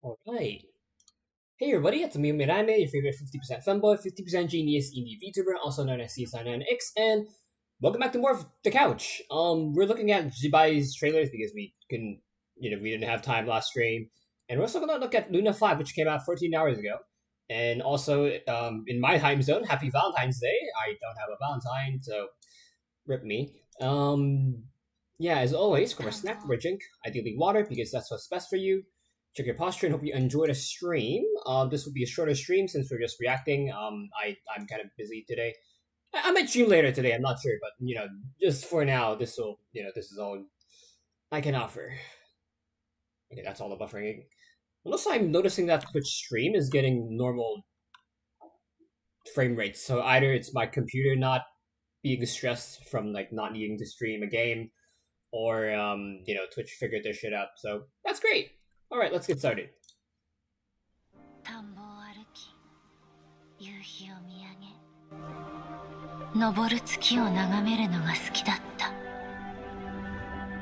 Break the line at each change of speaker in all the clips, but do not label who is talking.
Alright. Hey everybody, it's me, miHoYo, your favorite 50% femboy, 50% genius indie VTuber, also known as C9X, and welcome back to more of The Couch. We're looking at Zibai's trailers because we didn't have time last stream. And we're also gonna look at Luna 5, which came out 14 hours ago. And also, in my time zone, happy Valentine's Day. I don't have a Valentine, so rip me. Yeah, as always, grab a snack or a drink, ideally water, because that's what's best for you. Check your posture and hope you enjoyed the stream. This will be a shorter stream since we're just reacting. I'm kind of busy today. I might stream later today. I'm not sure, but just for now, this is all I can offer. Okay, that's all the buffering. Also, I'm noticing that Twitch stream is getting normal frame rates. So either it's my computer not being stressed from not needing to stream a game, or Twitch figured their shit out. So that's great. All right, let's get started.
昇る月を眺めるのが好きだった。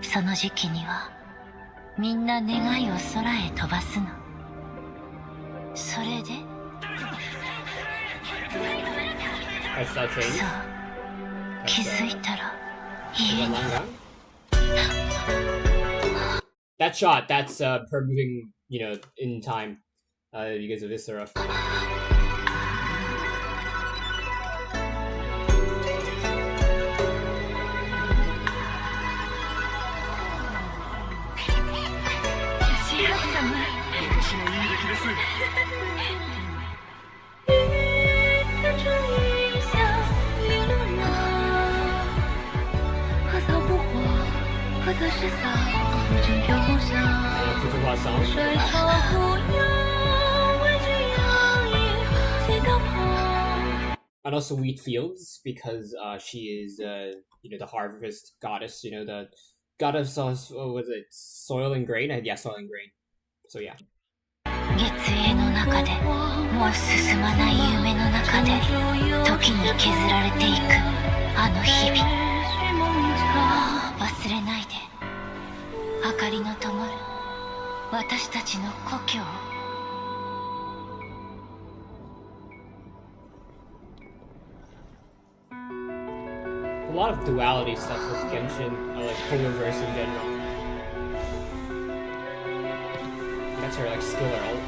その時期にはみんな願いを空へ飛ばすの。それでそう、気づいたら家に
That shot, that's her moving, in time, because of this era. And also wheat fields, because she is the harvest goddess, the goddess of what was it, soil and grain? Yeah, soil and grain. So yeah.
月影の中でもう進まない夢の中で時に削られていくあの日々忘れないで明かりの灯る私たちの故郷
A lot of duality stuff with Genshin, or Hoyoverse in general. That's her skill or ult.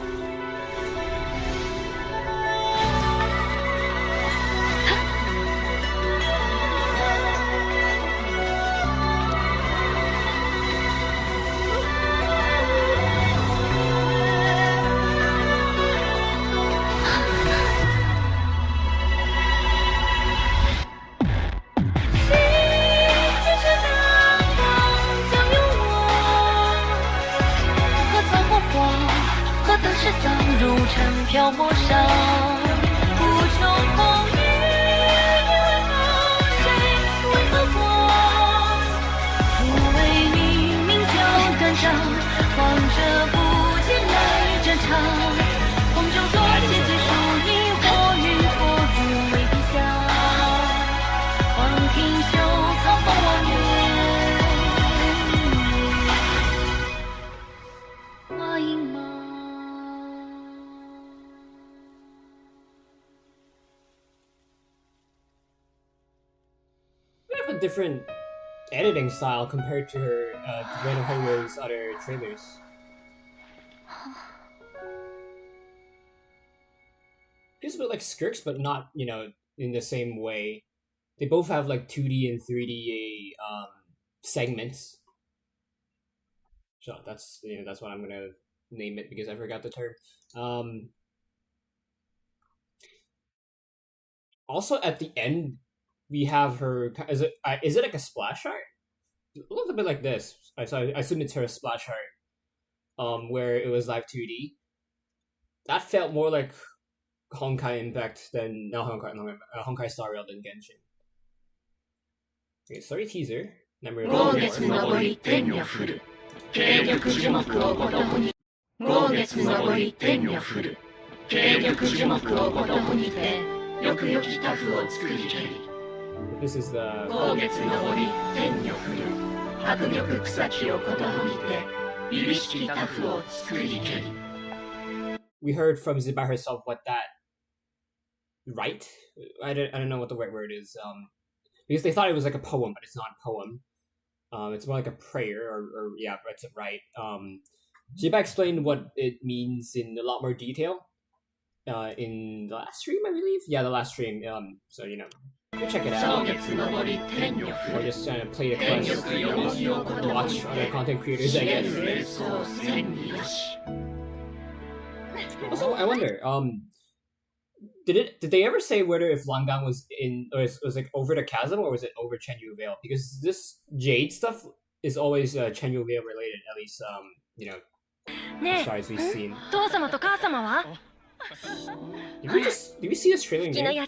Different editing style compared to her miHoYo's other trailers. Feels a bit like Skirks, but not in the same way. They both have 2D and 3D segments. So that's that's what I'm gonna name it because I forgot the term. Also at the end, we have her. Is it like a splash art? It looks a bit like this. I assume it's her splash art. Where it was live 2D. That felt more like Honkai Impact than Honkai Star Rail than Genshin. Okay, sorry teaser. Number
豪月昇り天女降る軽力樹木をごとほに豪月昇り天女降る軽力樹木をごとほにてよくよきタフを作りけり
This is the
豪月昇り天女降る迫力草木をことほにて凛々しきタフを作りけり
we heard from Zibai herself what that I don't know what the right word is. Because they thought it was like a poem, but it's not a poem. It's more like a prayer, or yeah, that's it right. Zibai explained what it means in a lot more detail. In the last stream, I believe. Yeah, the last stream. So go check it out. Or just play the quest, watch other content creators, I guess. Also, I wonder, did they ever say whether if Langang was in, or was like over the chasm, or was it over Chenyu Vale? Because this Jade stuff is always Chenyu Vale related, at least as far as we've seen. Did we see Australian game? Yeah,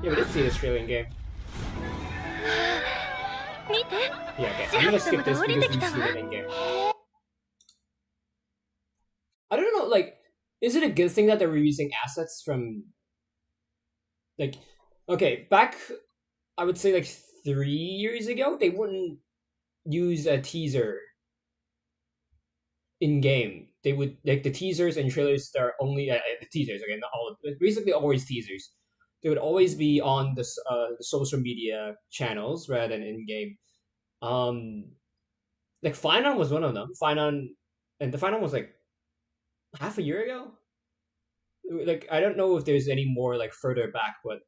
we did see Australian game. Yeah, okay. I'm gonna skip this because we see it in game. I don't know, like, is it a good thing that they're reusing assets from, like, okay, back, I would say, like, 3 years ago, they wouldn't use a teaser in-game. They would, like, the teasers and trailers that are only, the teasers, okay, not all, basically always teasers. They would always be on the social media channels rather than in-game. Like, Finon was one of them. And the Finon was, like, half a year ago? Like, I don't know if there's any more, like, further back, but,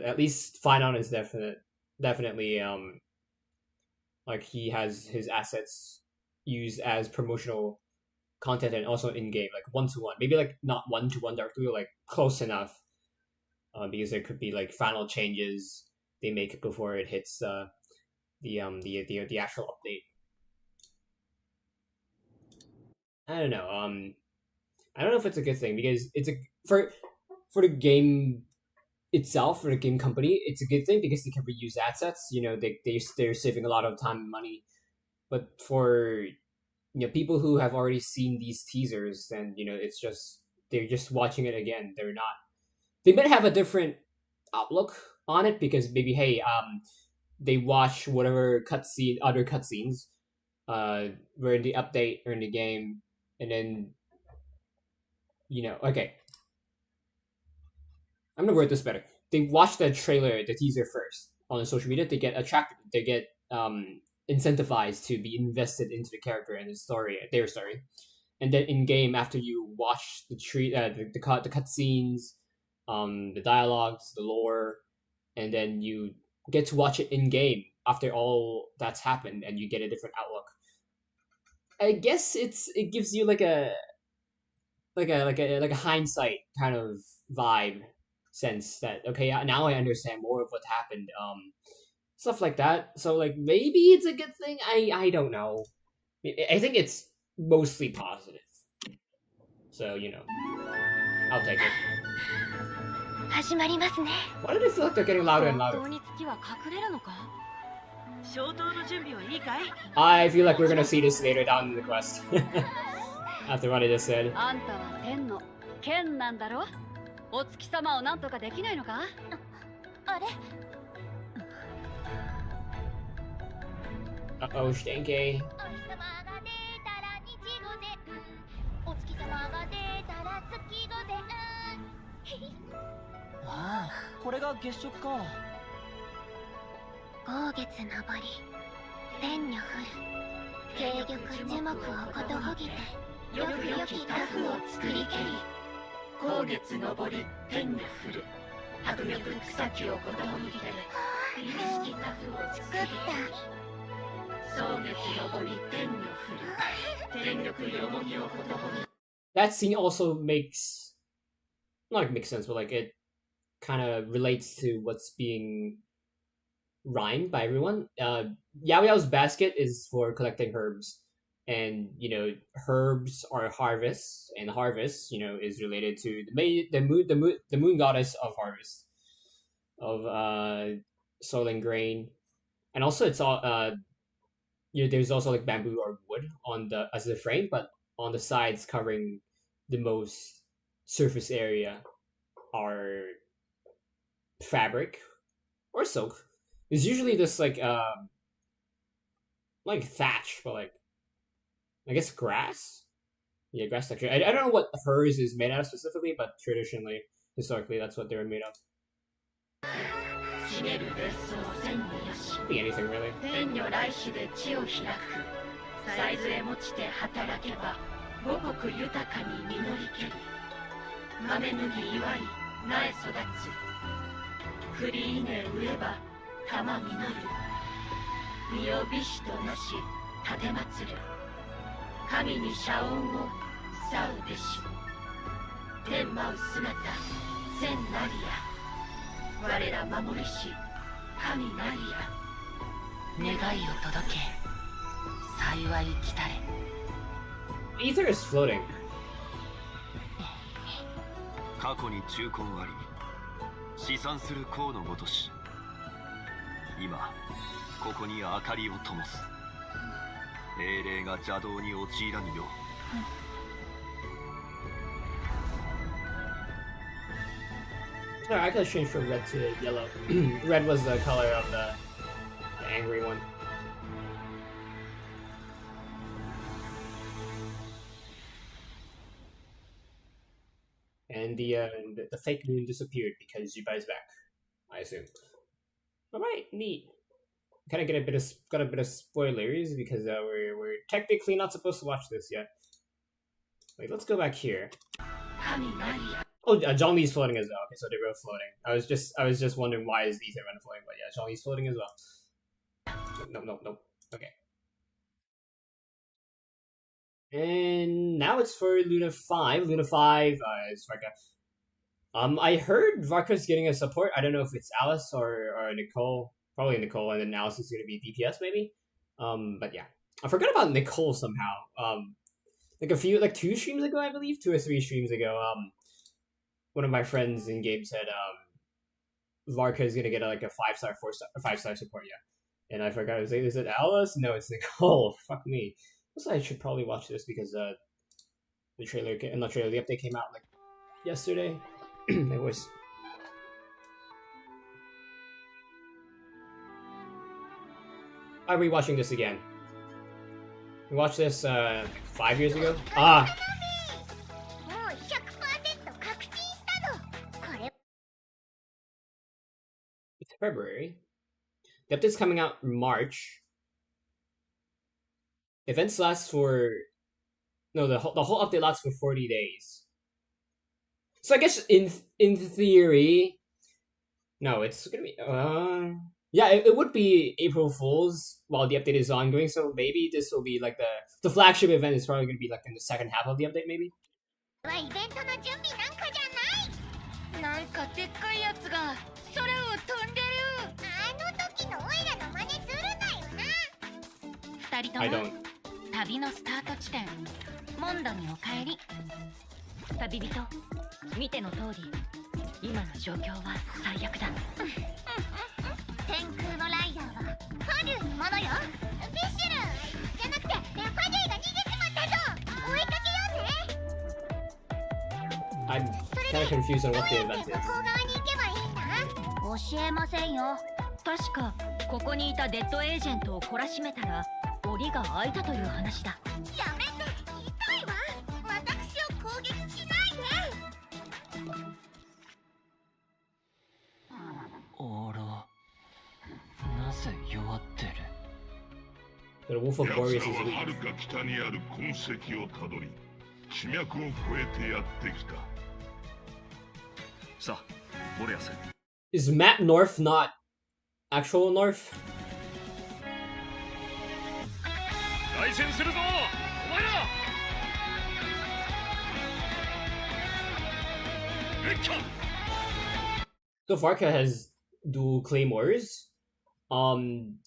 at least Finon is definitely, like, he has his assets used as promotional content and also in-game, like, 1-to-1. Maybe, like, not 1-to-1 directly, like, close enough. Because there could be, like, final changes they make before it hits, the actual update. I don't know, I don't know if it's a good thing, because it's for the game itself, for the game company, it's a good thing because they can reuse assets. They're saving a lot of time and money. But for people who have already seen these teasers, then it's just they're just watching it again. They might have a different outlook on it because maybe they watch whatever other cutscenes, were in the update or in the game, and then. Okay. I'm gonna word this better. They watch the trailer, the teaser first on the social media. They get attracted. They get incentivized to be invested into the character and their story. And then in game, after you watch the cutscenes, the dialogues, the lore, and then you get to watch it in game after all that's happened, and you get a different outlook. I guess it gives you like a hindsight kind of vibe sense that now I understand more of what happened, stuff like that. So like maybe it's a good thing. I don't know. I think it's mostly positive. So I'll take it. Why do they feel like they're getting louder and louder? I feel like we're gonna see this later down in the quest. After what I just said. Uh-oh, Stinky.
ああ、これが月食か。
豪月昇り、天女降る。軽玉樹木をことほぎて、よくよきタフを作りけり。豪月昇り、天女降る。迫力草木をことほぎて、許しきタフを作りけり。壮月昇り、天女降る。天力よもぎをことほぎ。
That scene also makes sense, but like it kind of relates to what's being rhymed by everyone. Yao Yao's basket is for collecting herbs, and herbs are harvests, and harvest is related to the moon goddess of harvest, of sowing grain, and also it's all there's also like bamboo or wood on as the frame, but on the sides covering the most surface area are fabric or silk. It's usually just like thatch, but like I guess grass. Yeah, grass texture. I don't know what hers is made out of specifically, but traditionally, historically, that's what they were made of.
茂る別荘千によし
Could be anything really.
天女来世で地を開く才図へ持ちて働けば五穀豊かに実りけり豆麦祝い苗育つ栗稲植えば玉実る身を美酒となし立てまつる神に謝恩をさうべし天舞う姿千なりや我ら守りし神なりや願いを届け幸い来たれ
Ether is floating.
過去に忠魂あり試算する功のごとし今ここに明かりを灯す英霊が邪道に陥らぬよう
No, I could change from red to yellow. Red was the color of the angry one. And the fake moon disappeared because Zibai's back, I assume. All right, neat. Kind of got a bit of spoilers because we're technically not supposed to watch this yet. Wait, let's go back here. Oh, Zhongli's floating as well. Okay, so they're both floating. I was just wondering why is Ether floating, but yeah, Zhongli's floating as well. No. Okay. And now it's for Luna 5. Luna 5 is Varka. I heard Varka's getting a support. I don't know if it's Alice or Nicole. Probably Nicole, and then Alice is going to be DPS maybe. But yeah, I forgot about Nicole somehow. Like 2 streams ago, I believe, 2 or 3 streams ago. One of my friends in game said Varka is gonna get like a 5-star, 4-star, 5-star support. Yeah, and I forgot. Is it Alice? No, it's Nicole. Fuck me. Also, I should probably watch this because the trailer, and not trailer, the update came out like yesterday. It was. I'm rewatching this again. We watched this 5 years ago. Ah. It's February. The update's coming out in March. Events last for the whole update lasts for 40 days. So I guess in theory, no, it's gonna be yeah, it would be April Fools while the update is ongoing. So maybe this will be like the flagship event is probably gonna be like in the second half of the update, maybe.
なんかでっかいやつが空を飛んでるあの時のオイラの真似するなよな2人と
I
も
don't.
旅のスタート地点モンドにお帰り旅人見ての通り今の状況は最悪だ天空のライダーはファデューのものよビッシュルじゃなくてファデューが逃げちまったぞ追いかけようぜ
I'm kind of confused on what the event is.
教えませんよ確かここにいたデッドエージェントを懲らしめたら檻が開いたという話だやめて痛いわ私を攻撃しないで
あらなぜ弱ってる
The Wolf of Boreas is
奴らは
weak.
遥か北にある痕跡をたどり地脈を越えてやってきたさあボレアス
Is Matt North not actual North?
来戦するぞお前ら
So Varka has dual claymores.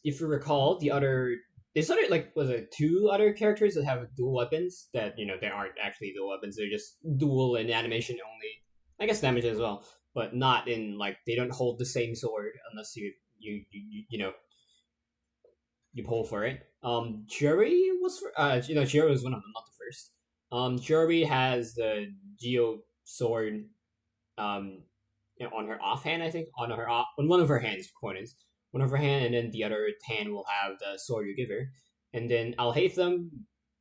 If you recall, there's like was it 2 other characters that have dual weapons that they aren't actually dual weapons. They're just dual in animation only. I guess damage as well, but not in like they don't hold the same sword unless you pull for it. Jury was Jury was one of them, not the first. Jury has the Geo sword on her offhand, I think, on one of her hands, one of her hand, and then the other hand will have the sword you give her. And then Alhaitham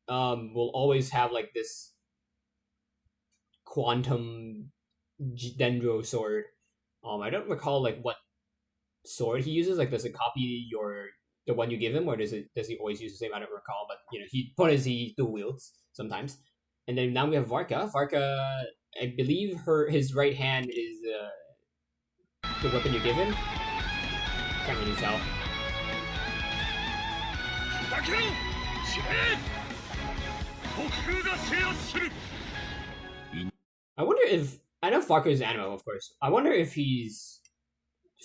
will always have like this quantum dendro sword. I don't recall like what sword he uses. Like, does it copy the one you give him, or does he always use the same? I don't recall, but point is he dual wields sometimes. And then now we have Varka. Varka, I believe his right hand is the weapon you give him. Can't really tell. I wonder if I know Varka is Animo, of course. I wonder if he's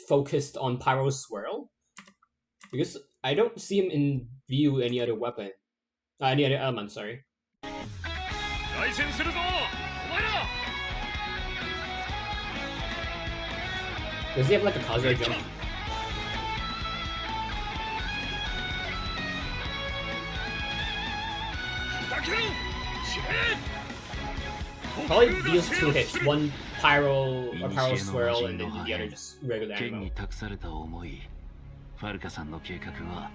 focused on Pyro Swirl, because I don't see him imbue any other weapon, any other element. Sorry. Does he have like a Kazuya jump? Probably deals 2 hits, one pyro or pyro swirl, and then the other just regular Animo.
ファルカさんの計画は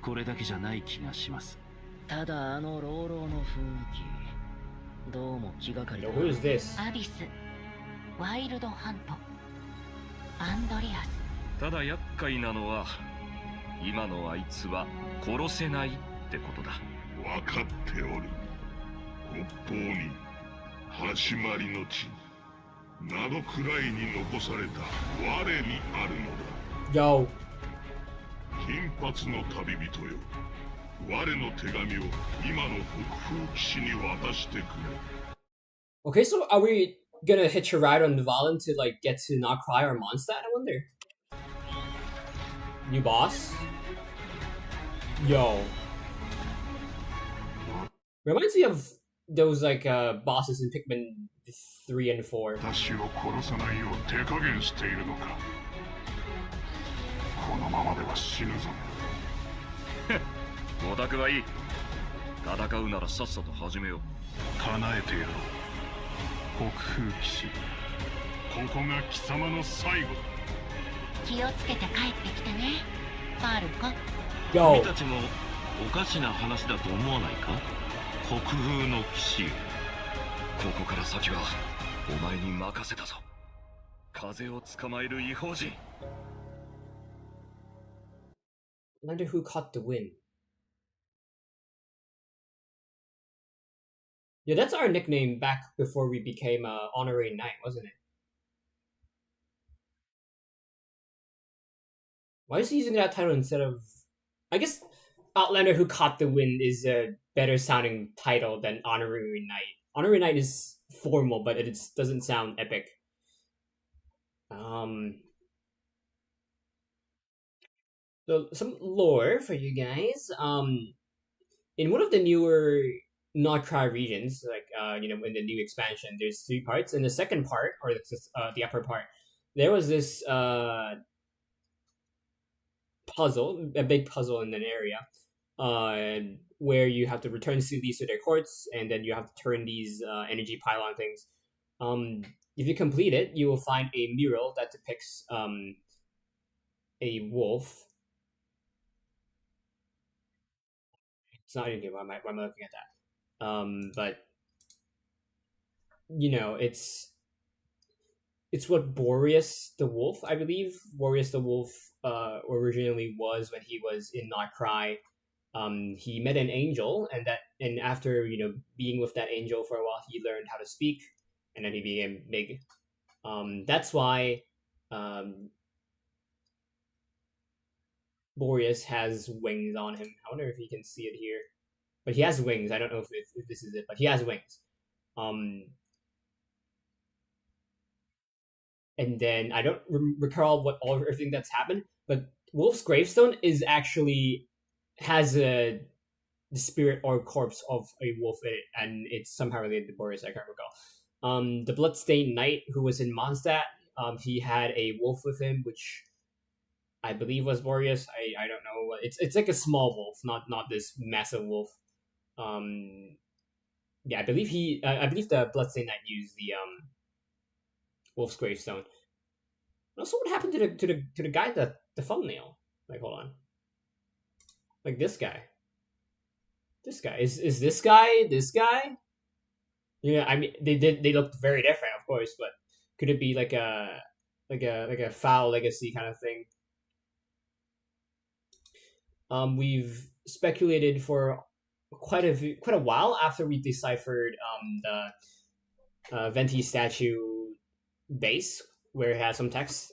これだけじゃない気がします。ただあの朗々の雰囲気、どうも気がかりだ。
Who is this?
アビス、ワイルドハント、アンドリアス。
ただ厄介なのは今のあいつは殺せないってことだ。
分かっておる。北方に始まりの地、ナドクライに残された我にあるのだ。
Yo.
金髪の旅人よ、我の手紙を今の北風騎士に渡してくれ。
Okay, so are we gonna hitch a ride on Valen to like get to Nod-Krai or Mondstadt? I wonder. New boss? Yo. Reminds me of those like bosses in Pikmin 3 and 4.
私を殺さないよう手加減しているのか。このままでは死ぬぞ。
オタクはいい。戦うならさっさと始めよう。
叶えてやろう。北風騎士、ここが貴様の最後。
気をつけて帰ってきてね、ファルコ。
Yo.
君たちもおかしな話だと思わないか？北風の騎士。ここから先はお前に任せたぞ。風を捕まえる異邦人。
I wonder who caught the wind. Yeah, that's our nickname back before we became Honorary Knight, wasn't it? Why is he using that title instead of... I guess Outlander Who Caught the Wind is a better sounding title than Honorary Knight. Honorary Knight is formal, but it doesn't sound epic. So some lore for you guys. In one of the newer Nod-Krai regions, like in the new expansion, there's 3 parts. In the second part, or the upper part, there was this puzzle, a big puzzle in an area, where you have to return Seelie to their courts, and then you have to turn these energy pylon things. If you complete it, you will find a mural that depicts a wolf. It's not in here. Why am I looking at that? But it's what Boreas the Wolf, I believe. Boreas the Wolf originally was when he was in Nod-Krai. He met an angel, and after being with that angel for a while, he learned how to speak, and then he became big. That's why Boreas has wings on him. I wonder if you can see it here. But he has wings. I don't know if this is it, but he has wings. And then I don't recall everything that's happened, but Wolf's gravestone has the spirit or corpse of a wolf in it, and it's somehow related to Boreas. I can't recall. The Bloodstained Knight who was in Mondstadt, he had a wolf with him, which I believe was Boreas. I don't know. It's like a small wolf, not this massive wolf. Yeah, I believe the Bloodstained Knight used the Wolf's gravestone. Also, what happened to the guy the thumbnail? Like, hold on. Like this guy. This guy is this guy? This guy? Yeah, I mean they looked very different, of course, but could it be like a foul legacy kind of thing? We've speculated for quite a while after we deciphered the Venti statue base, where it has some text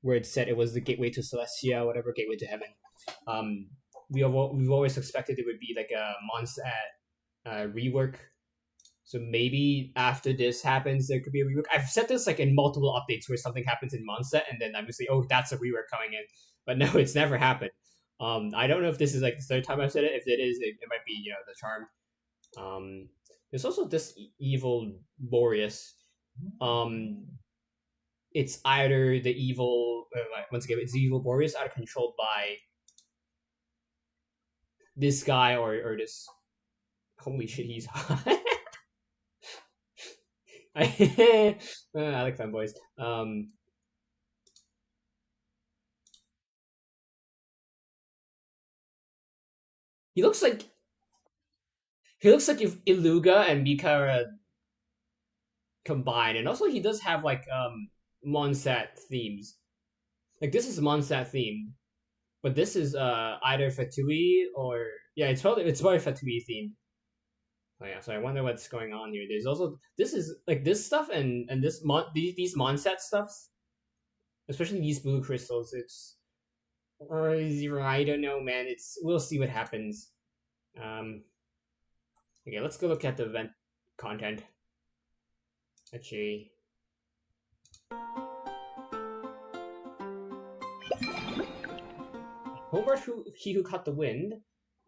where it said it was the gateway to Celestia, whatever, gateway to heaven. We've always expected it would be like a Mondstadt rework. So maybe after this happens, there could be a rework. I've said this like in multiple updates where something happens in Mondstadt, and then I'm just like, oh, that's a rework coming in. But no, it's never happened. I don't know if this is like the third time I've said it. If it is, it might be the charm. There's also this evil Boreas. It's either the evil once again, it's the evil Boreas either controlled by this guy or this. Holy shit, he's hot. I like femboys. He looks like if Iluga and Mikara combined, and also he does have like Mondstadt themes. Like this is Mondstadt themed, but this is either Fatui or it's probably Fatui themed. Oh yeah, so I wonder what's going on here. There's also this is like this stuff and these Mondstadt stuffs, especially these blue crystals. It's I don't know, man. We'll see what happens. Okay, let's go look at the event content. Actually, Homeward he who caught the wind.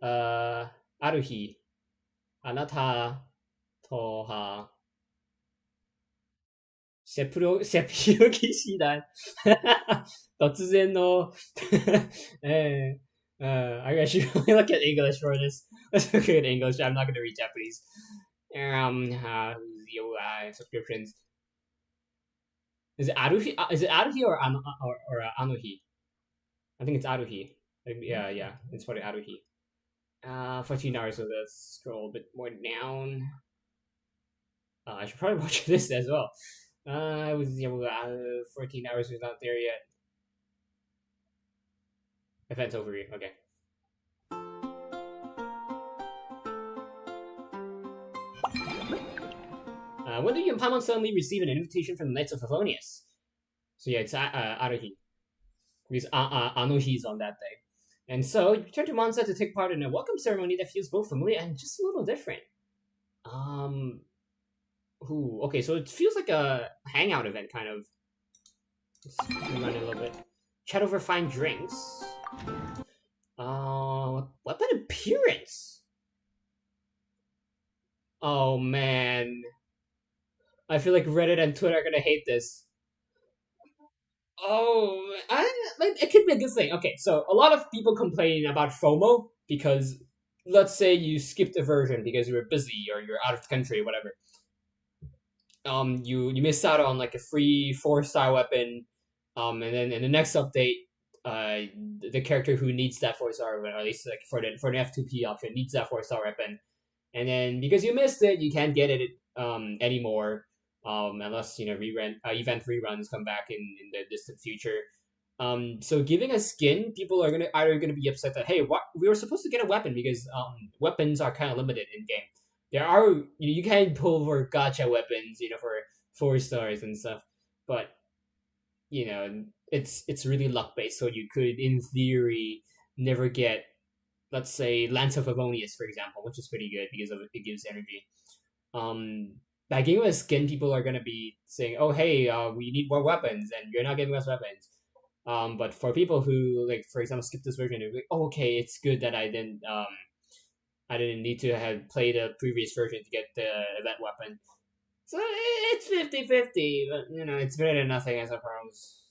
Aruhi. あなたとはセピロ騎士団突然のI should really look at English for this. Let's look at English. I'm not going to read Japanese. Subscriptions. Is it Aruhi? Is it Aruhi or Anohi? I think it's Aruhi. Yeah. It's probably Aruhi. 14 hours, so let's scroll a bit more down. I should probably watch this as well. I was 14 hours was not there yet. Event overview, okay. When do you and Paimon suddenly receive an invitation from the Knights of Favonius? So yeah, it's Aruhi. Because Anohi's on that day. And so, you return to Mondstadt to take part in a welcome ceremony that feels both familiar and just a little different. Okay, so it feels like a hangout event, kind of. Let's run it a little bit. Chat over fine drinks. Weapon appearance! Oh, man. I feel like Reddit and Twitter are gonna hate this. Oh, it could be a good thing. Okay, so a lot of people complain about FOMO because, let's say you skipped a version because you were busy or you're out of the country or whatever. You missed out on like a free 4-star weapon, and then in the next update, the character who needs that 4-star, or at least like for the F2P option, needs that 4-star weapon, and then because you missed it, you can't get it anymore. Unless event reruns come back in the distant future. So giving a skin, people are either gonna be upset that hey, we were supposed to get a weapon because weapons are kind of limited in game. There are you can pull for gacha weapons, for 4 stars and stuff, but it's really luck based. So you could, in theory, never get, let's say, Lance of Favonius, for example, which is pretty good because it gives energy. By giving us skin, people are gonna be saying, "Oh, hey, we need more weapons, and you're not giving us weapons." But for people who, like, for example, skip this version, they're like, "Oh, okay, it's good that I didn't need to have played the previous version to get the event weapon." So it's 50-50, but it's better than nothing, I suppose.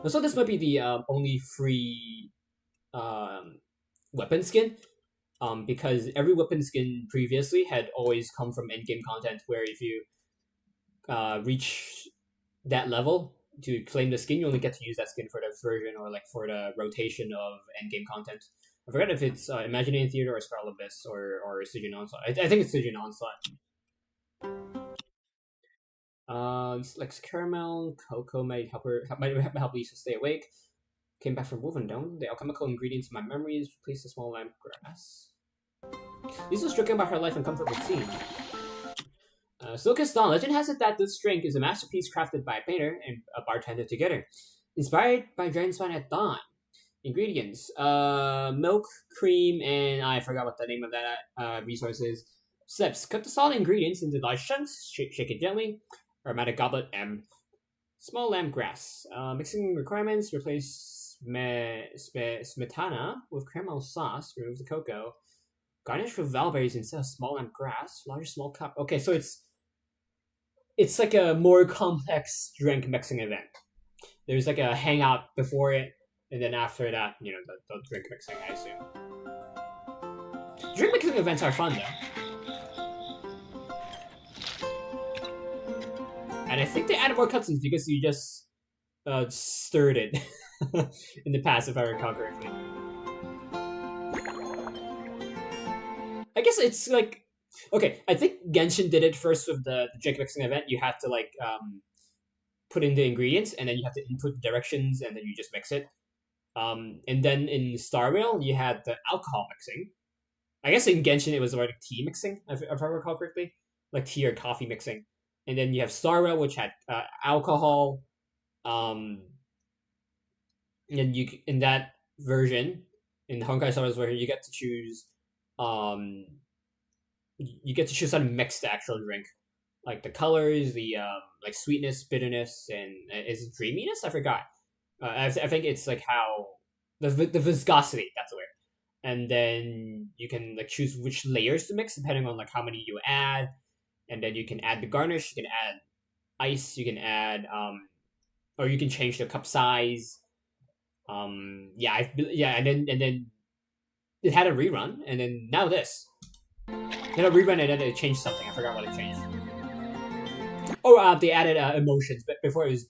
So this might be the only free weapon skin. Because every weapon skin previously had always come from endgame content, where if you reach that level to claim the skin, you only get to use that skin for the version or like for the rotation of endgame content. I forget if it's Imaginary Theater or Scarlet Abyss or Stygian Onslaught. I think it's Stygian Onslaught. It's like caramel, cocoa might help Lisa stay awake. Came back from Wolfendome. The alchemical ingredients in my memories replaced the small lamp grass. Lisa was stricken by her life and comfort routine. So Dawn, legend has it that this drink is a masterpiece crafted by a painter and a bartender together. Inspired by Dragonspine at Dawn. Ingredients: milk, cream, and I forgot what the name of that resource is. Steps: cut the solid ingredients into large chunks, shake it gently. Aromatic goblet M. Small lamb grass. Mixing requirements: replace smetana with caramel sauce. Remove the cocoa. Garnish with valberries instead of small lamb grass. Large small cup. Okay, so it's like a more complex drink mixing event. There's like a hangout before it, and then after that, you know, the drink mixing, I assume. Drink mixing events are fun, though. And I think they added more cutscenes because you just stirred it in the past, if I recall correctly. I guess it's like... Okay, I think Genshin did it first with the drink mixing event. You have to, like, put in the ingredients, and then you have to input the directions, and then you just mix it. And then in Star Rail, you had the alcohol mixing. I guess in Genshin, it was like tea mixing, if I recall correctly. Like tea or coffee mixing. And then you have Star Rail, which had alcohol. And you in that version, in the Honkai Star Rail version, you get to choose... you get to choose how to mix the actual drink. Like the colors, the like sweetness, bitterness, and is it dreaminess? I forgot. I think it's like how the viscosity. That's the word. And then you can like choose which layers to mix depending on like how many you add. And then you can add the garnish. You can add ice. You can add or you can change the cup size. And then it had a rerun, and then now this. Then a rerun, and then it changed something. I forgot what it changed. Oh, they added emotions, but before it was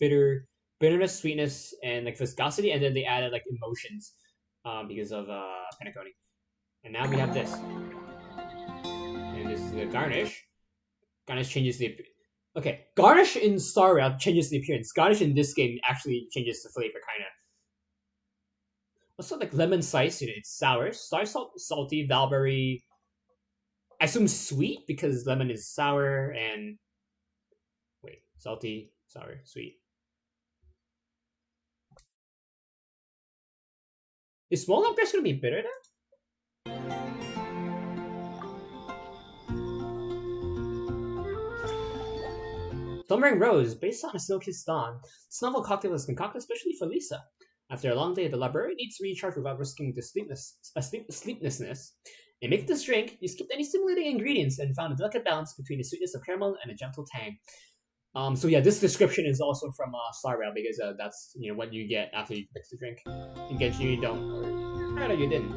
bitterness, sweetness, and like viscosity, and then they added like emotions, because of Penacony. And now we have this. And this is the garnish. Garnish changes the... Okay, garnish in Star Rail changes the appearance. Garnish in this game actually changes the flavor, kind of. Also, like lemon slice, you know, it's sour. Star salt, salty, valberry. I assume sweet because lemon is sour and... Wait, salty, sour, sweet. Is small lamb grass gonna be bitter then? Slumbering Rose, based on a Snow-Kissed Dawn. This novel cocktail is concocted especially for Lisa. After a long day at the library, needs to recharge without risking the sleeplessness. In making this drink, you skipped any stimulating ingredients and found a delicate balance between the sweetness of caramel and a gentle tang. So yeah, this description is also from Star Rail because that's, you know, what you get after you mix the drink. In Genshin you don't, or rather you didn't.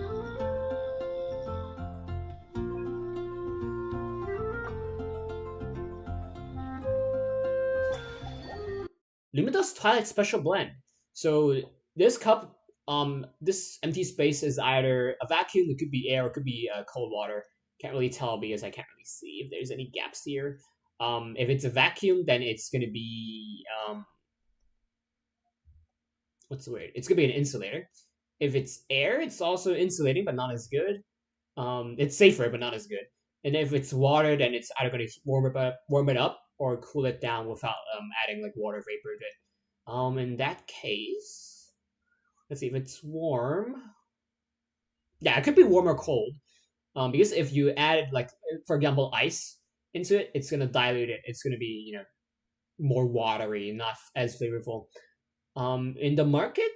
Lumidos Twilight Special Blend. So this cup, this empty space is either a vacuum, it could be air, or it could be cold water. Can't really tell because I can't really see if there's any gaps here. If it's a vacuum, then it's gonna be what's the word? It's gonna be an insulator. If it's air, it's also insulating, but not as good. It's safer, but not as good. And if it's water, then it's either gonna warm it up or cool it down without adding like water vapor to it. In that case, let's see if it's warm. Yeah, it could be warm or cold. Because if you added like, for example, ice into it, it's gonna dilute it. It's gonna be, you know, more watery, not as flavorful. In the market,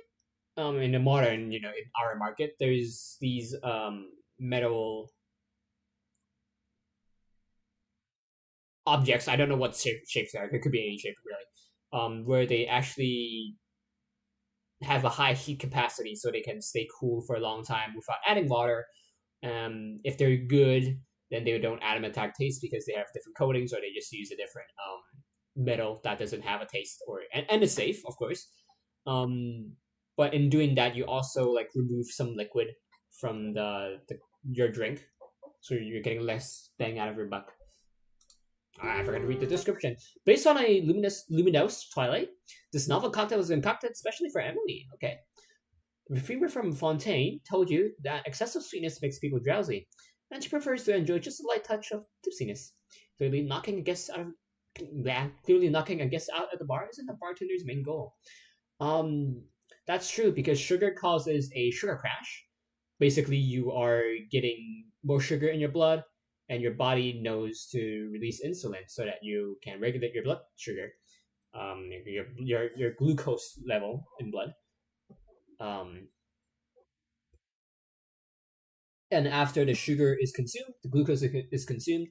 in the modern, you know, in our market, there's these metal objects. I don't know what shapes they are. It could be any shape really. Where they actually have a high heat capacity, so they can stay cool for a long time without adding water. If they're good, then they don't add a metallic taste because they have different coatings, or they just use a different metal that doesn't have a taste, or and it's safe, of course. But in doing that, you also like remove some liquid from your drink, so you're getting less bang out of your buck. I forgot to read the description. Based on a luminous twilight, this novel cocktail was concocted especially for Emily. Okay. The reviewer from Fontaine told you that excessive sweetness makes people drowsy, and she prefers to enjoy just a light touch of tipsiness. Clearly knocking a guest out at the bar isn't the bartender's main goal. That's true because sugar causes a sugar crash. Basically, you are getting more sugar in your blood, and your body knows to release insulin so that you can regulate your blood sugar, your glucose level in blood. And after the sugar is consumed, the glucose is consumed,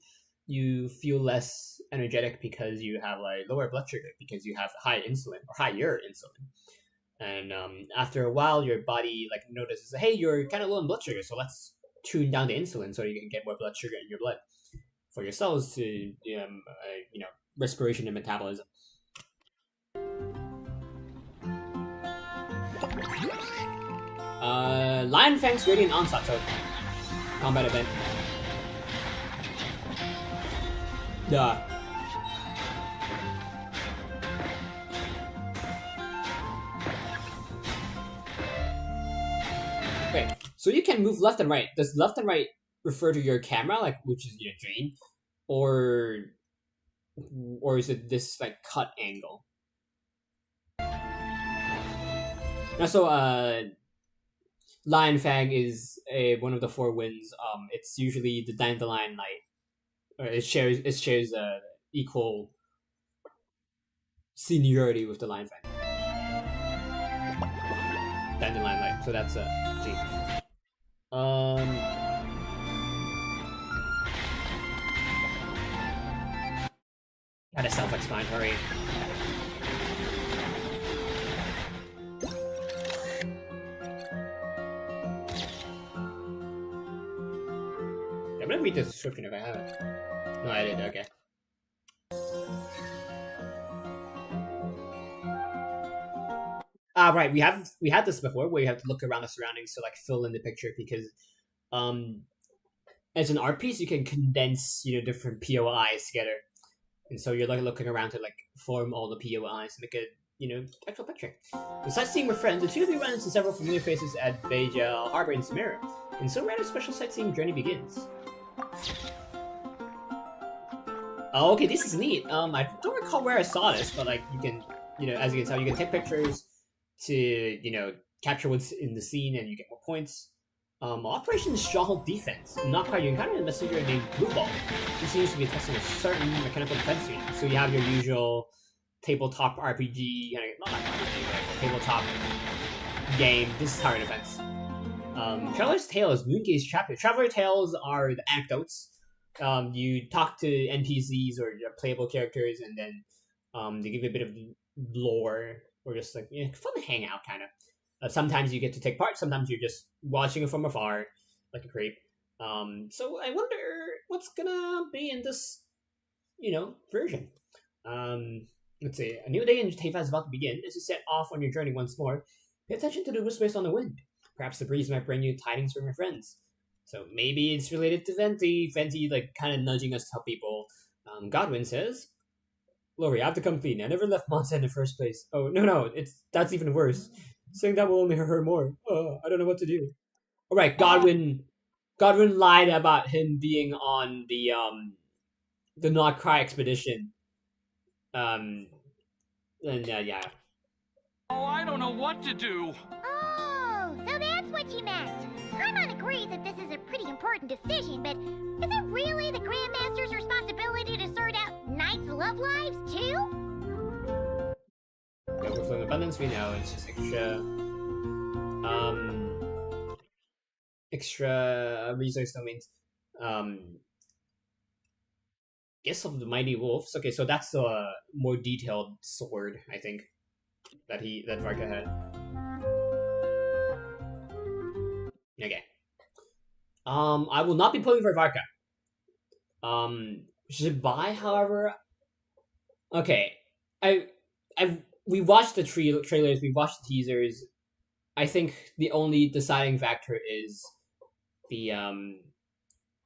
you feel less energetic because you have like lower blood sugar because you have higher insulin. And after a while, your body like notices, hey, you're kind of low in blood sugar, so let's tune down the insulin so you can get more blood sugar in your blood for your cells to respiration and metabolism. Lion Fang's Radiant Onslaught, so combat event. Duh. Okay, so you can move left and right. Does left and right refer to your camera, like which is your Jane, or is it this like cut angle? Now, so Lion Fang is one of the four winds. It's usually the dandelion light. Or it shares equal seniority with the Lion Fang. Dandelion light. So that's G. Gotta self-explanatory. I'm gonna read the description if I have it. No, I did. Okay. Right. We had this before where you have to look around the surroundings to like fill in the picture because, as an art piece you can condense different POIs together, and so you're like looking around to like form all the POIs to make a actual picture. The sightseeing with friends, the two of you run into several familiar faces at Beja Harbor in Samara, and so rather special sightseeing journey begins. Oh, okay, this is neat. I don't recall where I saw this, but like you can, as you can tell, you can take pictures to, capture what's in the scene, and you get more points. Operation Stronghold Defense. In Nod-Krai, you encounter a messenger named Blue Ball, who seems to be testing a certain mechanical defense unit. So you have your usual tabletop RPG, not RPG, but tabletop game. This is tower defense. Traveler's Tales, Moongaze chapter. Traveler Tales are the anecdotes. You talk to NPCs or playable characters, and then they give you a bit of lore, or just like fun to hang out, kind of. Sometimes you get to take part. Sometimes you're just watching it from afar, like a creep. So I wonder what's gonna be in this, version. Let's see. A new day in Teyvat is about to begin. As you set off on your journey once more, pay attention to the whispers on the wind. Perhaps the breeze might bring you tidings from your friends. So maybe it's related to Venti. Venti, like, kind of nudging us to help people. Godwin says, Lori, I have to come clean. I never left Monza in the first place. Oh, no, that's even worse. Saying that will only hurt her more. I don't know what to do. Alright, Godwin lied about him being on the Nod-Krai expedition. And, yeah.
Oh, I don't know what to do.
Oh, so that's what you meant. Paimon agrees that this is a pretty important decision, but is it really the Grandmaster's responsibility to sort out knights' love lives, too?
Overflowing abundance, we know it's just extra resource domains. Guess of the Mighty Wolves. Okay, so that's the more detailed sword, I think, that Varka had. Okay. I will not be pulling for Varka. Zibai, however. Okay, we watched the trailers, we watched the teasers. I think the only deciding factor is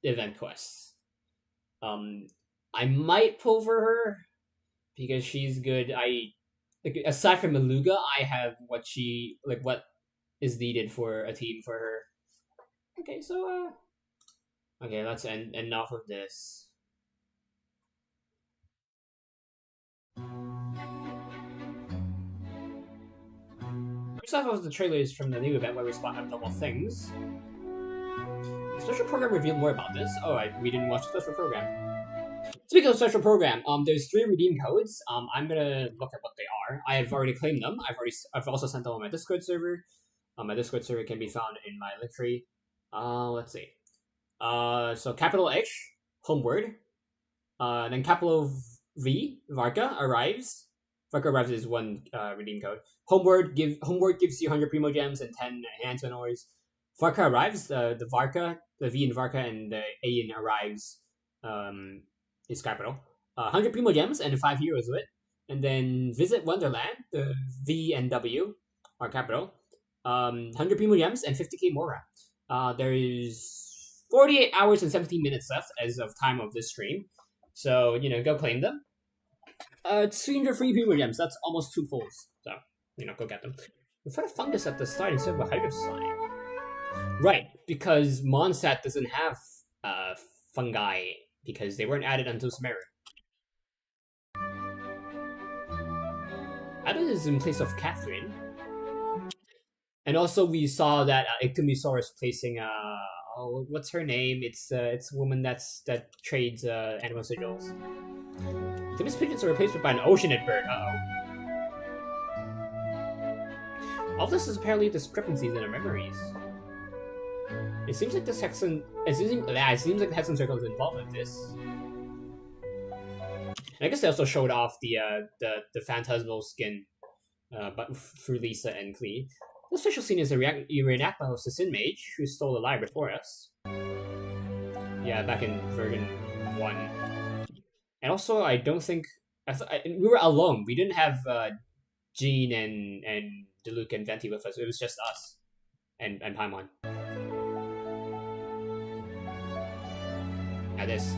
the event quests. I might pull for her because she's good. Aside from Maluga, I have what is needed for a team for her. Okay, so okay, let's end off of this. First off was the trailers from the new event where we spot abnormal things. The special program revealed more about this. Oh, we didn't watch the special program. Speaking of special program, there's 3 redeem codes. I'm gonna look at what they are. I have already claimed them. I've also sent them on my Discord server. My Discord server can be found in my link tree. Let's see. So capital H, Homeward. Then capital V, Varka arrives. Varka arrives is 1 redeem code. Homeward gives you 100 Primo Gems and 10 enhancement ores. Varka arrives. The Varka, the V in Varka, and the A in arrives. Is capital. 100 Primo Gems and 5 heroes with it. And then Visit Wonderland, the V and W are capital. 100 Primo Gems and 50k Mora. There is 48 hours and 17 minutes left as of time of this stream. So, go claim them. 300 free Primo Gems, that's almost 2 pulls. So, go get them. We found a fungus at the start instead of a Hydro Slime. Right, because Mondstadt doesn't have fungi. Because they weren't added until Sumeru. Added is in place of Catherine. And also we saw that Ictomusaurus placing what's her name? It's a woman that trades animal sigils. Timus pigeons are replaced by an oceanid bird. All this is apparently discrepancies in our memories. It seems like this Hexen. It seems like the Hexen Circle is involved with this. And I guess they also showed off the phantasmal skin, but through Lisa and Klee. This official scene is a reenactment of Sin Mage, who stole the lyre before us. Yeah, back in version 1. And also, I don't think we were alone. We didn't have Jean and Diluc and Venti with us. It was just us and Paimon. Now this.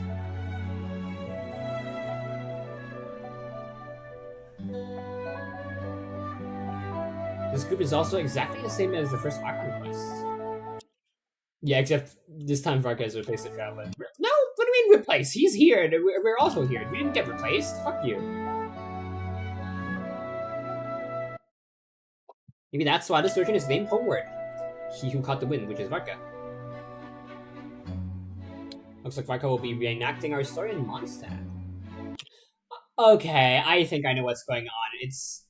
This group is also exactly the same as the first Archon quest. Yeah, except this time Varka has replaced the Traveler. No, what do you mean replaced? He's here, and we're also here. We didn't get replaced. Fuck you. Maybe that's why this version is named Homeward. He who caught the wind, which is Varka. Looks like Varka will be reenacting our story in Mondstadt. Okay, I think I know what's going on. It's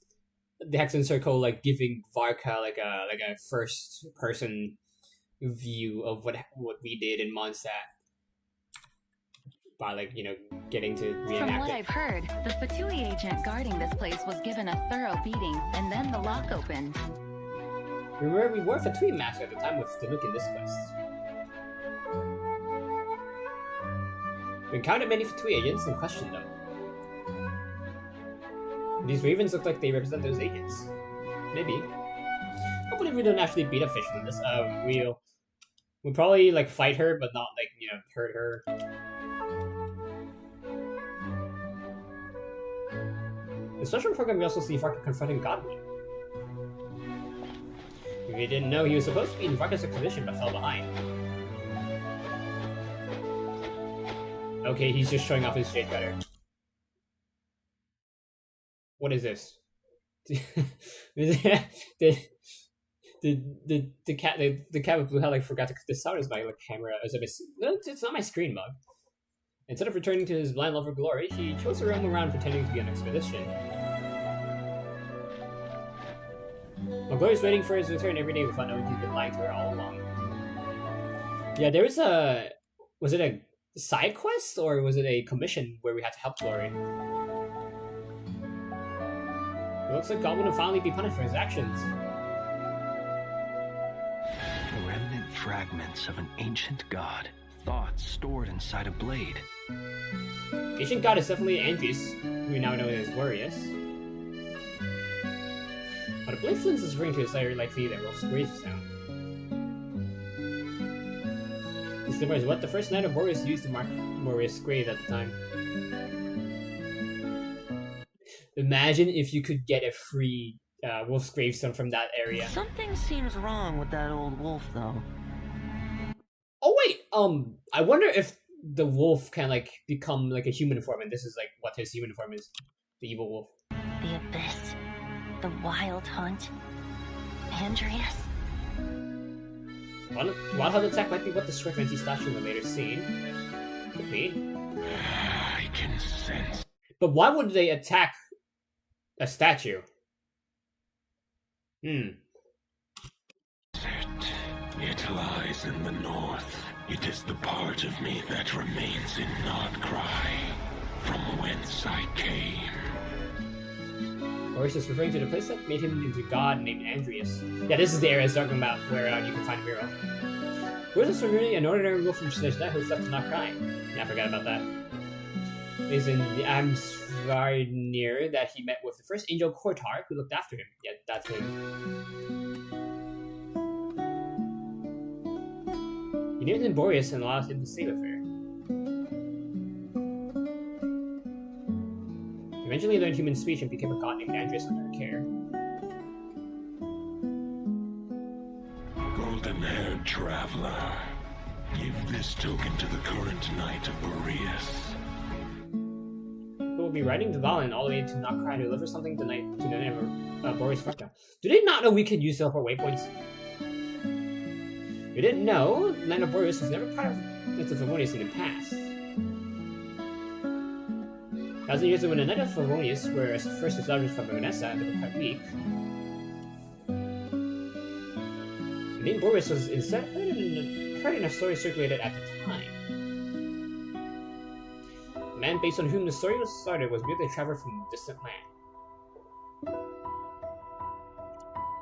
the Hexen Circle giving Varka like a first person view of what we did in Mondstadt by getting to reenact
From what
it.
I've heard, the Fatui agent guarding this place was given a thorough beating, and then the lock opened.
Remember, we were Fatui Master at the time with Diluc in this quest. We encountered many Fatui agents and questioned them. These ravens look like they represent those agents. Maybe. Hopefully we don't actually beat up Fish in this. We'll probably fight her, but not hurt her. In the special program, we also see Varka confronting Godwin. We didn't know he was supposed to be in Varka's expedition, but fell behind. Okay, he's just showing off his Jade Cutter. What is this? the cat with blue hair forgot to the sound is my camera. It's not my screen bug. Instead of returning to his blind love for glory, he chose to roam around pretending to be on an expedition. While Glory's waiting for his return every day without knowing he's been lying to her all along. Yeah, there was was it a side quest or was it a commission where we had to help Glory? It looks like Godwin will finally be punished for his actions.
Remnant fragments of an ancient god. Thoughts stored inside a blade.
Ancient god is definitely Andres, who we now know as Glorious. But a blade Flint is referring to is very likely that Rolf's gravestone. Slumber is what the first Knight of Boreas used to mark Boreas' grave at the time. Imagine if you could get a free wolf's gravestone from that area.
Something seems wrong with that old wolf, though.
Oh wait, I wonder if the wolf can like become like a human form, and this is like what his human form is, the evil wolf.
The abyss. The wild hunt. Andreas.
Wild hunt attack might be what the Swift statue in the later scene. Could be.
I can sense.
But why would they attack a statue?
It lies in the north. It is the part of me that remains in Nod-Krai, from whence I came.
Boreas is referring to the place that made him into god named Andreas. Yeah, this is the area I was talking about where you can find Miro. Boreas is really an ordinary wolf from Snezhna who's left to Nod-Krai. Yeah, I forgot about that. It is in the Amsvarnir that he met with the first angel Kortar who looked after him. Yeah, that's him. He named him Boreas and allowed him to stay with her. He eventually learned human speech and became a god named Andreas under her care.
Golden-haired traveler, give this token to the current Knight of Boreas.
Who will be riding the Valen all the way to Nod-Krai to deliver something tonight to the name of Boreas Farka. Do they not know we can use teleport waypoints? We didn't know the Knight of Boreas was never part of the Favonius in the past. 1,000 years ago, when the Knight of Favonius were first established from Vanessa, they were quite weak. The name Boreas was instead heard in a story circulated at the time. The man based on whom the story was started was merely a traveler from a distant land.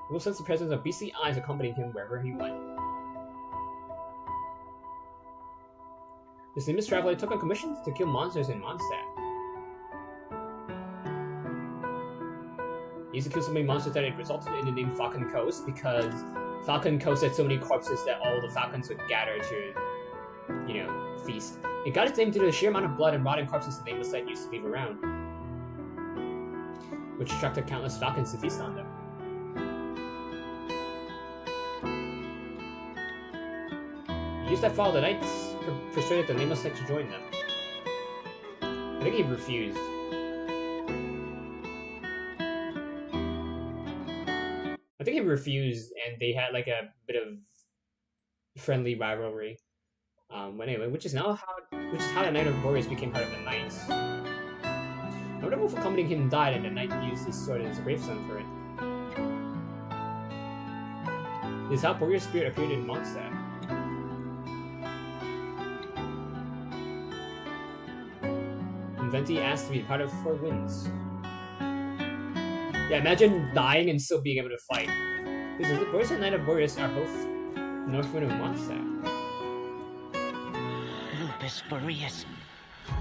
We will sense the presence of beastly eyes accompanying him wherever he went. This famous traveler took on commissions to kill monsters in Mondstadt. He used to kill so many monsters that it resulted in the name Falcon Coast because Falcon Coast had so many corpses that all the falcons would gather to, you know, feast. It got its name due to the sheer amount of blood and rotting corpses the nameless site used to leave around, which attracted countless falcons to feast on them. The youth that followed the knights persuaded the nameless site to join them. I think he refused. And they had like a bit of friendly rivalry. But anyway, which is how the Knight of Boreas became part of the Knights. A wonderful wolf accompanying him died, and the knight used his sword as a gravestone for it. This is how Boreas' spirit appeared in Mondstadt. And Venti asked to be part of Four Winds. Yeah, imagine dying and still being able to fight. Because the Boreas and Knight of Boreas are both Northwind of Mondstadt.
Lupus Boreas,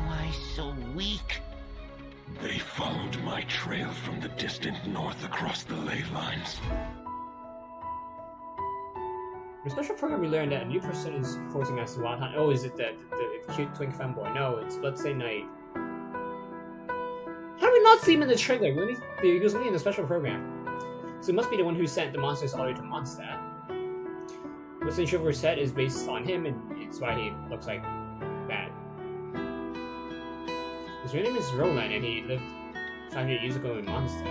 why so weak?
They followed my trail from the distant north across the ley lines.
In a special program, we learned that a new person is posing as the Wild Hunt. Oh, is it the cute twink femboy? No, it's Bloodstained Knight. How do we not see him in the trailer? He was only in the special program. So it must be the one who sent the monsters all the way to Mondstadt. What's in Chivalry's set is based on him, and it's why he looks like that. His real name is Roland, and he lived 500 years ago in Mondstadt.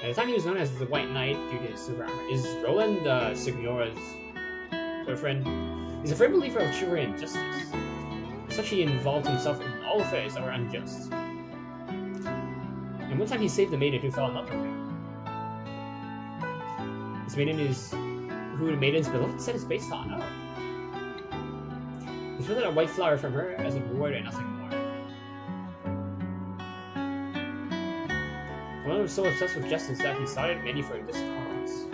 At the time, he was known as the White Knight due to his silver armor. Is Roland Signora's boyfriend? He's a firm believer of chivalry and justice. Such he involved himself in all affairs that were unjust. And one time he saved a maiden who fell in love with him. This maiden is who the maiden's beloved set is based on. Oh. He's wielded a white flower from her as a reward and nothing more. One was so obsessed with justice that he started many for this cause.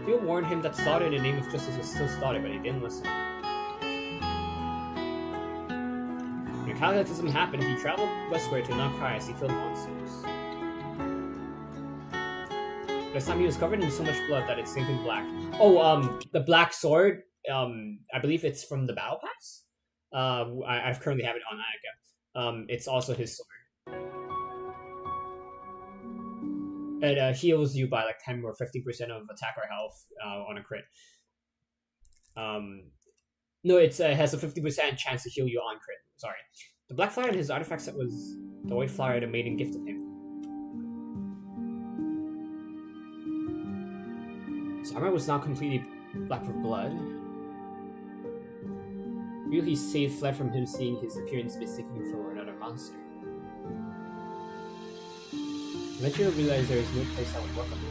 People warned him that slaughter in the name of justice was still slaughter, but he didn't listen. When cataclysm happened, he traveled westward to Nod-Krai as he killed monsters. This time he was covered in so much blood that it's stained in black. Oh, the black sword, I believe it's from the battle pass. I currently have it on Annika. It's also his sword. It heals you by like 10 or 50% of attack or health on a crit. No, it has a 50% chance to heal you on crit. Sorry. The black flower in his artifact set was the white flower the maiden gifted him. His armor was now completely black with blood. Really, Save fled from him, seeing his appearance mistaking him for another monster. Eventually, he realized there is no place that would welcome him.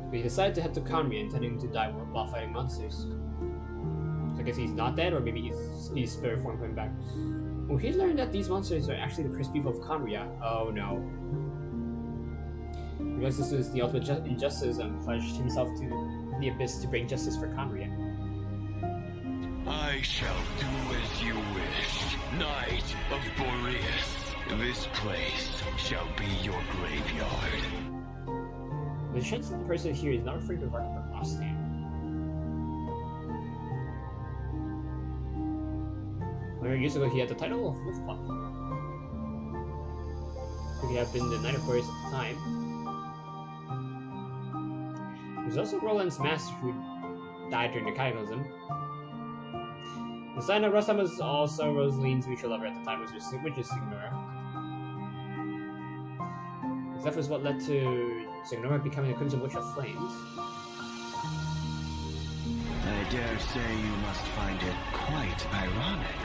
But he decided to head to Kanria, intending to die while fighting monsters. So I guess he's not dead, or maybe he's spirit form coming back. Well, he learned that these monsters are actually the cursed people of Kanria. Oh no. He realized this was the ultimate injustice and pledged himself to the abyss to bring justice for Kanria.
I shall do as you wish, Knight of Boreas. This place shall be your graveyard.
The chance that the person here is not afraid of Ark but lost him. 100 years ago, he had the title of Wolfclock. Could he have been the Knight of Boreas at the time? There's also Roland's master who died during the Cataclysm. The sign of Rostam was also Rosaline's mutual lover at the time, which is Signora. That was what led to Signora becoming the Crimson Witch of Flames.
I dare say you must find it quite ironic,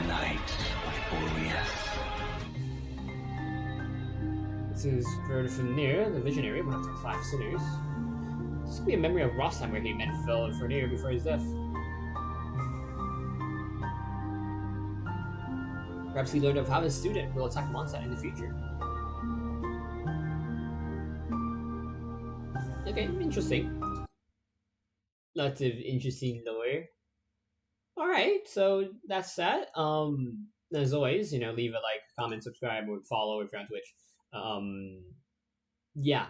Knight of Boreas.
This is Fenrir, the Visionary, one of the 5 sinners. This could be a memory of Rostam where he met Phil and Fenrir before his death. Perhaps he learned of how his student will attack Mondstadt in the future. Okay, interesting. Lots of interesting lore. Alright, so that's that. As always, you know, leave a like, comment, subscribe, or follow if you're on Twitch. Yeah.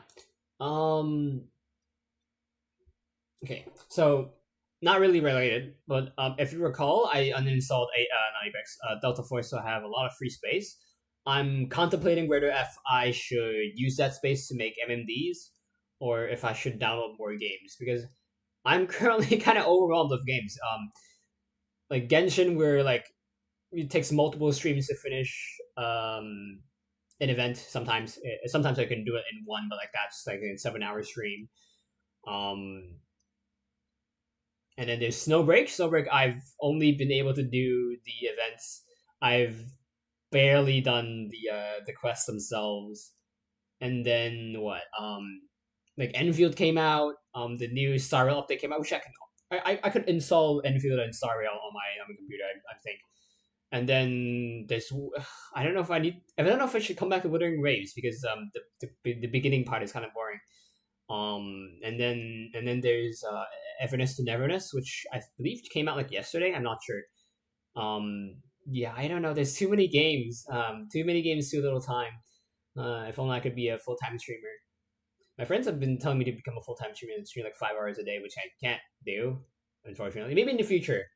Okay, so not really related, but if you recall, I uninstalled not Apex, Delta Force, so I have a lot of free space. I'm contemplating whether if I should use that space to make MMDs, or if I should download more games, because I'm currently kind of overwhelmed with games. Like Genshin, where like it takes multiple streams to finish an event. Sometimes I can do it in one, but like that's like a 7-hour stream. And then there's Snowbreak. Snowbreak, I've only been able to do the events. I've barely done the quests themselves. And then what? Like Enfield came out. The new Star Rail update came out, which I could install Enfield and Star Rail on my computer, I think. And then there's I don't know if I should come back to Wuthering Waves, because the beginning part is kind of boring. And then there's Everness to Neverness, which I believe came out like yesterday. I'm not sure. Yeah, I don't know. There's too many games. Too many games, too little time. If only I could be a full-time streamer. My friends have been telling me to become a full-time streamer and stream like 5 hours a day, which I can't do, unfortunately. Maybe in the future.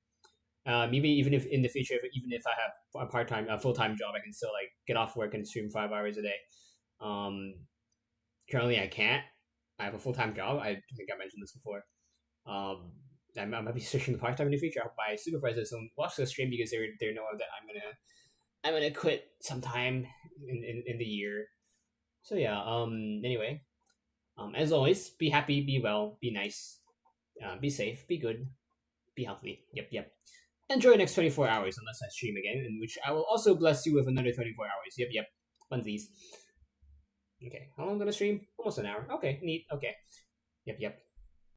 Maybe even if in the future, even if I have a full-time job, I can still like get off work and stream 5 hours a day. Currently I can't. I have a full-time job. I think I mentioned this before. I might be switching to part-time in the future. I hope my supervisors don't watch the stream, because they know that I'm gonna quit sometime in the year. So yeah. Anyway. As always, be happy, be well, be nice, be safe, be good, be healthy. Yep. Enjoy the next 24 hours, unless I stream again, in which I will also bless you with another 24 hours. Yep. Funsies. Okay, how long am I gonna stream? Almost an hour. Okay, neat. Okay. Yep.